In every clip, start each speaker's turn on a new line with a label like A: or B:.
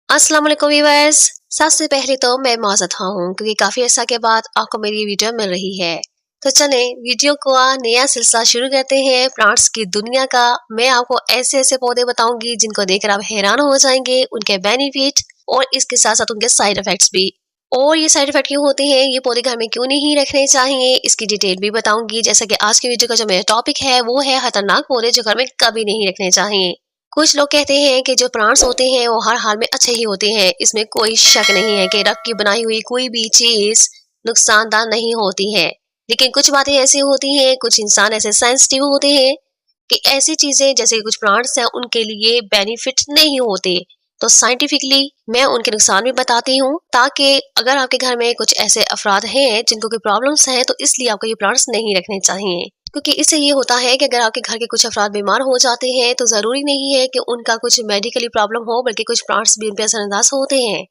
A: अस्सलाम वालेकुम व्यूअर्स। सबसे पहले तो मैं माज़रत हूँ क्योंकि काफ़ी अर्सा के बाद आपको मेरी वीडियो मिल रही है। तो चलें वीडियो का नया सिलसिला शुरू करते हैं प्लांट्स की दुनिया का। मैं आपको ऐसे ऐसे पौधे बताऊंगी जिनको देखकर आप हैरान हो जाएंगे, उनके बेनिफिट और इसके साथ साथ उनके साइड इफेक्ट्स भी। और ये साइड इफेक्ट क्यों होते हैं, ये पौधे घर में क्यों नहीं रखने चाहिए, इसकी डिटेल भी बताऊंगी। जैसा कि आज की वीडियो का जो मेरा टॉपिक है वो है खतरनाक पौधे जो घर में कभी नहीं रखने चाहिए। कुछ लोग कहते हैं कि जो प्लांट्स होते हैं वो हर हाल में अच्छे ही होते हैं, इसमें कोई शक नहीं है कि रख की बनाई हुई कोई भी चीज नुकसानदार नहीं होती है। लेकिन कुछ बातें ऐसी होती हैं, कुछ इंसान ऐसे सेंसिटिव होते हैं कि ऐसी चीजें जैसे कुछ प्लांट्स हैं उनके लिए बेनिफिट नहीं होते। तो साइंटिफिकली मैं उनके नुकसान भी बताती हूँ, ताकि अगर आपके घर में कुछ ऐसे अफराद हैं जिनको कोई प्रॉब्लम्स हैं तो इसलिए आपको ये प्लांट्स नहीं रखने चाहिए। क्योंकि इससे ये होता है कि अगर आपके घर के कुछ अफराद बीमार हो जाते हैं तो जरूरी नहीं है कि उनका कुछ मेडिकली प्रॉब्लम हो, बल्कि कुछ प्लांट्स भी उन पे असरअंदाज होते हैं।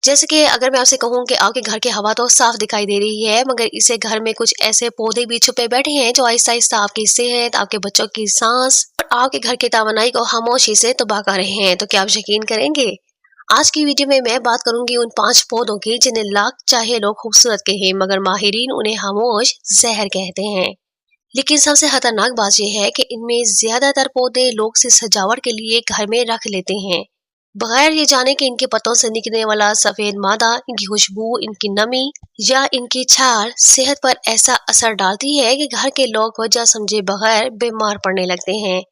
A: जैसे कि अगर मैं आपसे कहूँ कि आपके घर की हवा तो साफ दिखाई दे रही है, मगर इसे घर में कुछ ऐसे पौधे भी छुपे बैठे हैं जो आहिस्ता आहिस्ता आपकी सेहत, आपके बच्चों की सांस और आपके घर की तवानाई को खामोशी से तबाह कर रहे हैं। तो क्या आप यकीन करेंगे? आज की वीडियो में मैं बात करूंगी उन 5 पौधों की जिन्हें लाख चाहे लोग खूबसूरत कहें, मगर माहिरीन उन्हें खामोश जहर कहते हैं। लेकिन सबसे खतरनाक बात यह है कि इनमें ज्यादातर पौधे लोग सिर्फ सजावट के लिए घर में रख लेते हैं, बगैर ये जाने कि इनके पत्तों से निकलने वाला सफेद मादा, इनकी खुशबू, इनकी नमी या इनकी छाल सेहत पर ऐसा असर डालती है कि घर के लोग वजह समझे बगैर बीमार पड़ने लगते हैं।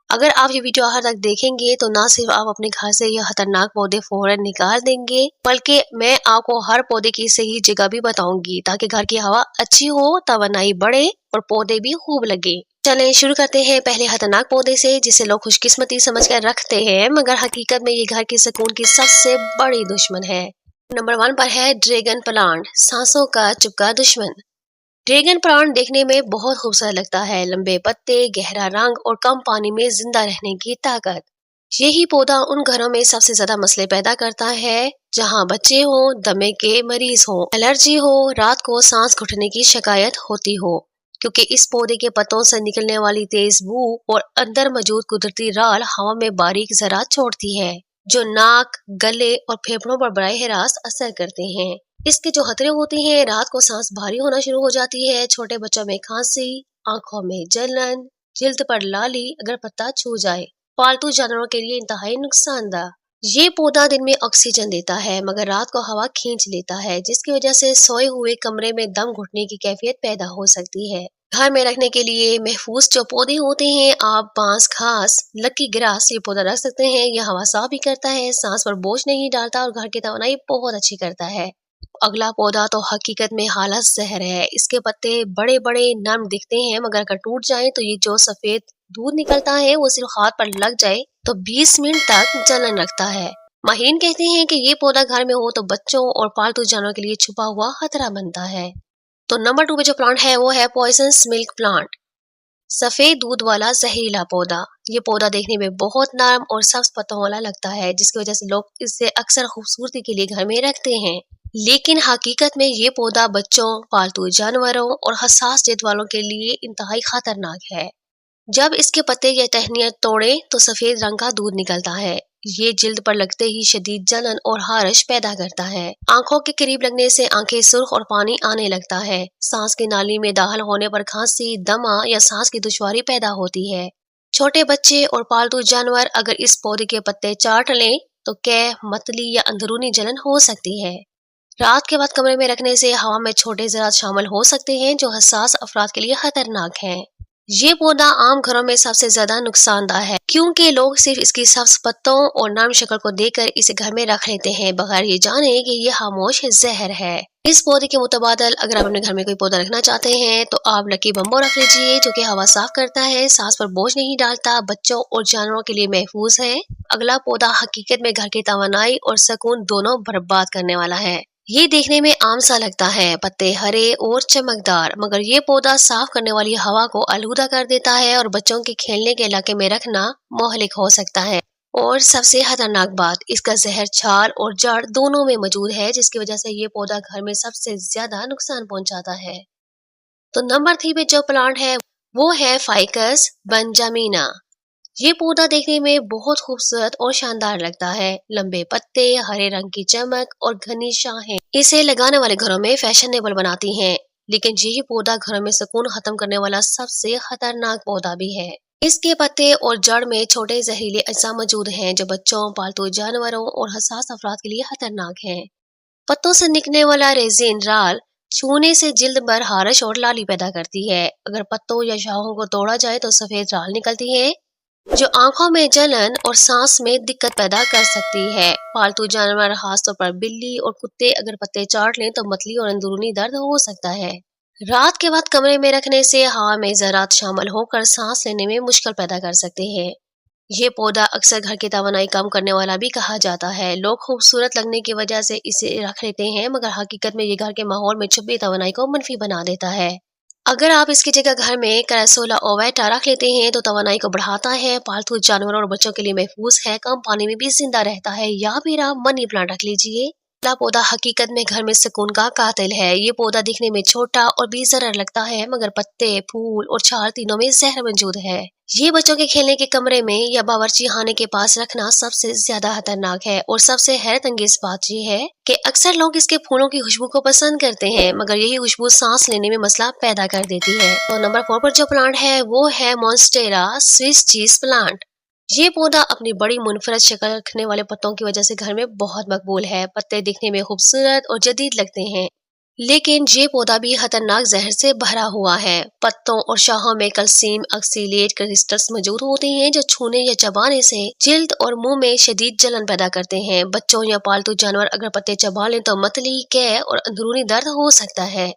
A: अगर आप ये वीडियो आखिर तक देखेंगे तो ना सिर्फ आप अपने घर से ये खतरनाक पौधे फौरन निकाल देंगे, बल्कि मैं आपको हर पौधे की सही जगह भी बताऊंगी ताकि घर की हवा अच्छी हो, तवानाई बढ़े और पौधे भी खूब लगे। चलें शुरू करते हैं पहले खतरनाक पौधे से जिसे लोग खुशकिस्मती समझकर रखते हैं, मगर हकीकत में ये घर के सुकून की सबसे बड़ी दुश्मन है। नंबर 1 पर है ड्रैगन प्लांट, सांसों का चुपका दुश्मन। ड्रैगन प्लांट देखने में बहुत खूबसूरत लगता है, लंबे पत्ते, गहरा रंग और कम पानी में जिंदा रहने की ताकत। यही पौधा उन घरों में सबसे ज्यादा मसले पैदा करता है जहां बच्चे हो, दमे के मरीज हो, एलर्जी हो, रात को सांस घुटने की शिकायत होती हो, क्योंकि इस पौधे के पत्तों से निकलने वाली तेज बू और अंदर मौजूद कुदरती राल हवा में बारीक ज़रात छोड़ती है जो नाक, गले और फेफड़ों पर बराह रास्त असर करते हैं। इसके जो खतरे होते हैं, रात को सांस भारी होना शुरू हो जाती है, छोटे बच्चों में खांसी, आंखों में जलन, जिल्द पर लाली अगर पत्ता छू जाए, पालतू जानवरों के लिए इंतहाई नुकसानदा। ये पौधा दिन में ऑक्सीजन देता है मगर रात को हवा खींच लेता है, जिसकी वजह से सोए हुए कमरे में दम घुटने की कैफियत पैदा हो सकती है। घर में रखने के लिए महफूज जो पौधे होते हैं, आप बांस, घास, लकी ग्रास ये पौधा रख सकते हैं। यह हवा साफ भी करता है, सांस पर बोझ नहीं डालता और घर की तवानाई बहुत अच्छी करता है। अगला पौधा तो हकीकत में हालत जहर है। इसके पत्ते बड़े बड़े नर्म दिखते हैं, मगर अगर टूट जाए तो ये जो सफेद दूध निकलता है वो सिर्फ हाथ पर लग जाए तो 20 मिनट तक जलन रखता है। माहिरीन कहते हैं कि ये पौधा घर में हो तो बच्चों और पालतू जानवरों के लिए छुपा हुआ खतरा बनता है। तो नंबर 2 पे जो प्लांट है वो है पॉइजनस मिल्क प्लांट, सफेद दूध वाला जहरीला पौधा। ये पौधा देखने में बहुत नरम और सब्ज पत्तों वाला लगता है, जिसकी वजह से लोग इसे अक्सर खूबसूरती के लिए घर में रखते हैं। लेकिन हकीकत में ये पौधा बच्चों, पालतू जानवरों और हसास जिल्द वालों के लिए इंतहाई खतरनाक है। जब इसके पत्ते या टहनियां तोड़े तो सफेद रंग का दूध निकलता है। ये जिल्द पर लगते ही शदीद जलन और हारश पैदा करता है। आंखों के करीब लगने से आंखें सुर्ख और पानी आने लगता है। सांस की नाली में दाखिल होने पर खांसी, दमा या सांस की दुश्वारी पैदा होती है। छोटे बच्चे और पालतू जानवर अगर इस पौधे के पत्ते चाट लें तो कैफ, मतली या अंदरूनी जलन हो सकती है। रात के वक्त कमरे में रखने से हवा में छोटे ज़रात शामिल हो सकते हैं जो हसास अफराद के लिए खतरनाक हैं। ये पौधा आम घरों में सबसे ज्यादा नुकसानदार है, क्योंकि लोग सिर्फ इसकी सब्ज पत्तों और नरम शक्ल को देखकर इसे घर में रख लेते हैं बगैर ये जाने कि ये खामोश जहर है। इस पौधे के मुतबादल अगर आप अपने घर में कोई पौधा रखना चाहते हैं तो आप लकी बम्बो रख लीजिए, जो कि हवा साफ करता है, सांस पर बोझ नहीं डालता, बच्चों और जानवरों के लिए महफूज है। अगला पौधा हकीकत में घर की तवानाई और सुकून दोनों बर्बाद करने वाला है। ये देखने में आम सा लगता है, पत्ते हरे और चमकदार, मगर ये पौधा साफ करने वाली हवा को आलूदा कर देता है और बच्चों के खेलने के इलाके में रखना मोहलिक हो सकता है। और सबसे खतरनाक बात, इसका जहर छाल और जड़ दोनों में मौजूद है, जिसकी वजह से ये पौधा घर में सबसे ज्यादा नुकसान पहुंचाता है। तो नंबर 3 पे जो प्लांट है वो है फाइकस बेंजामिना, ये पौधा देखने में बहुत खूबसूरत और शानदार लगता है। लंबे पत्ते, हरे रंग की चमक और घनी शाखें इसे लगाने वाले घरों में फैशनेबल बनाती हैं। लेकिन यही पौधा घरों में सुकून खत्म करने वाला सबसे खतरनाक पौधा भी है। इसके पत्ते और जड़ में छोटे जहरीले अज्जा मौजूद हैं जो बच्चों, पालतू जानवरों और हसास अफराद के लिए खतरनाक हैं। पत्तों से निकलने वाला रेजिन राल छूने से जिल्द पर हारश और लाली पैदा करती है। अगर पत्तों या शाखों को तोड़ा जाए तो सफेद राल निकलती है जो आंखों में जलन और सांस में दिक्कत पैदा कर सकती है। पालतू जानवर खासतौर पर बिल्ली और कुत्ते अगर पत्ते चाट लें तो मतली और अंदरूनी दर्द हो सकता है। रात के वक्त कमरे में रखने से हवा में ज़रात शामिल होकर सांस लेने में मुश्किल पैदा कर सकते हैं। ये पौधा अक्सर घर की तवानाई कम करने वाला भी कहा जाता है। लोग खूबसूरत लगने की वजह से इसे रख लेते हैं, मगर हकीकत में ये घर के माहौल में छुपी तवानाई को मनफी बना देता है। अगर आप इसकी जगह घर में कैरासोला ओवेटा रख लेते हैं तो तवानाई को बढ़ाता है, पालतू जानवरों और बच्चों के लिए महफूज है, कम पानी में भी जिंदा रहता है। या फिर आप मनी प्लांट रख लीजिए। पहला पौधा हकीकत में घर में सुकून का कातिल है। ये पौधा दिखने में छोटा और बेज़रर लगता है, मगर पत्ते, फूल और छाल तीनों में जहर मौजूद है। ये बच्चों के खेलने के कमरे में या बावर्ची खाने के पास रखना सबसे ज्यादा खतरनाक है। और सबसे हैरत अंगेज बात ये है कि अक्सर लोग इसके फूलों की खुशबू को पसंद करते हैं, मगर यही खुशबू सांस लेने में मसला पैदा कर देती है। तो नंबर 4 पर जो प्लांट है वो है मॉन्स्टेरा स्विस चीज प्लांट। ये पौधा अपनी बड़ी मुनफरद शक्ल रखने वाले पत्तों की वजह से घर में बहुत मकबूल है। पत्ते दिखने में खूबसूरत और जदीद लगते हैं, लेकिन ये पौधा भी खतरनाक जहर से भरा हुआ है। पत्तों और शाखों में कैल्शियम ऑक्सीलेट क्रिस्टल्स मौजूद होते हैं जो छूने या चबाने से जिल्द और मुंह में शदीद जलन पैदा करते हैं। बच्चों या पालतू जानवर अगर पत्ते चबा लें तो मतली, कै और अंदरूनी दर्द हो सकता है।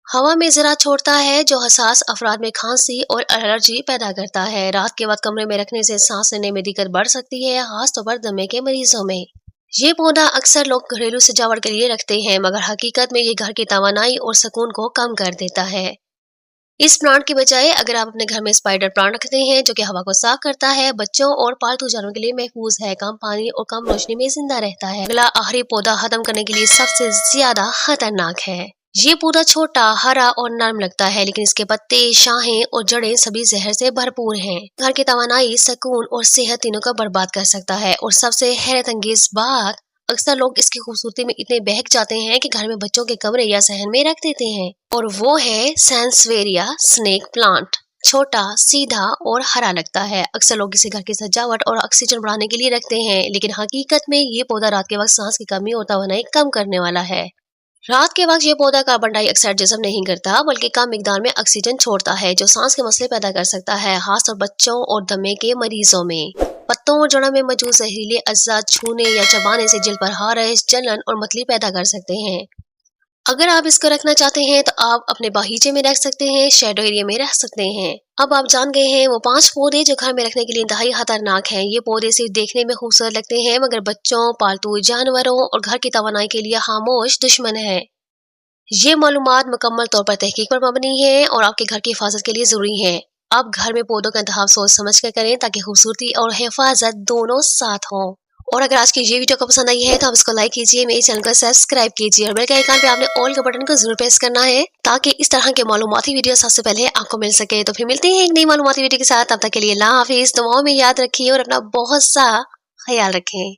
A: हवा में जरा छोड़ता है जो हसास अफराद में खांसी और एलर्जी पैदा करता है। रात के वक्त कमरे में रखने से सांस लेने में दिक्कत बढ़ सकती है, खासतौर पर दमे के मरीजों में। ये पौधा अक्सर लोग घरेलू सजावट के लिए रखते हैं, मगर हकीकत में ये घर की तवानाई और सुकून को कम कर देता है। इस प्लांट के बजाय अगर आप अपने घर में स्पाइडर प्लांट रखते हैं जो कि हवा को साफ करता है, बच्चों और पालतू जानवरों के लिए महफूज है, कम पानी और कम रोशनी में जिंदा रहता है। अगला आखिरी पौधा खत्म करने के लिए सबसे ज्यादा खतरनाक है। ये पौधा छोटा, हरा और नरम लगता है, लेकिन इसके पत्ते, शाखें और जड़ें सभी जहर से भरपूर हैं। घर की तवानाई, सुकून और सेहत तीनों को बर्बाद कर सकता है। और सबसे हैरत अंगेज बात, अक्सर लोग इसकी खूबसूरती में इतने बहक जाते हैं कि घर में बच्चों के कमरे या सहन में रख देते हैं। और वो है सैंसवेरिया स्नेक प्लांट। छोटा, सीधा और हरा लगता है। अक्सर लोग इसे घर की सजावट और ऑक्सीजन बढ़ाने के लिए रखते हैं, लेकिन हकीकत में ये पौधा रात के वक्त सांस की कमी और तवानाई कम करने वाला है। रात के वक्त ये पौधा कार्बन डाइऑक्साइड जज़ब नहीं करता, बल्कि कम मिकदार में ऑक्सीजन छोड़ता है जो सांस के मसले पैदा कर सकता है, खासतौर बच्चों और दमे के मरीजों में। पत्तों और जड़ों में मौजूद जहरीले अज्जा छूने या चबाने से जिल्द पर हारश, जलन और मतली पैदा कर सकते हैं। अगर आप इसको रखना चाहते हैं तो आप अपने बागीचे में रख सकते हैं, शेडो एरिया में रख सकते हैं। अब आप जान गए हैं वो 5 पौधे जो घर में रखने के लिए इंतहाई खतरनाक हैं। ये पौधे सिर्फ देखने में खूबसूरत लगते हैं, मगर बच्चों, पालतू जानवरों और घर की तवानाई के लिए खामोश दुश्मन है। ये मालूमात मुकम्मल तौर पर तहकीक पर मबनी है और आपके घर की हिफाजत के लिए जरूरी है। आप घर में पौधों का इंतखाब सोच समझ कर करें ताकि खूबसूरती और हिफाजत दोनों साथ हों। और अगर आज की ये वीडियो को पसंद आई है तो आप इसको लाइक कीजिए, मेरे चैनल को सब्सक्राइब कीजिए और बेल के आइकन पे आपने ऑल के बटन को जरूर प्रेस करना है ताकि इस तरह के मालूमाती वीडियो सबसे पहले आपको मिल सके। तो फिर मिलते हैं एक नई मालूमाती वीडियो के साथ। तब तक के लिए अल्लाह हाफिज। दुआओं में याद रखिए और अपना बहुत सा ख्याल रखें।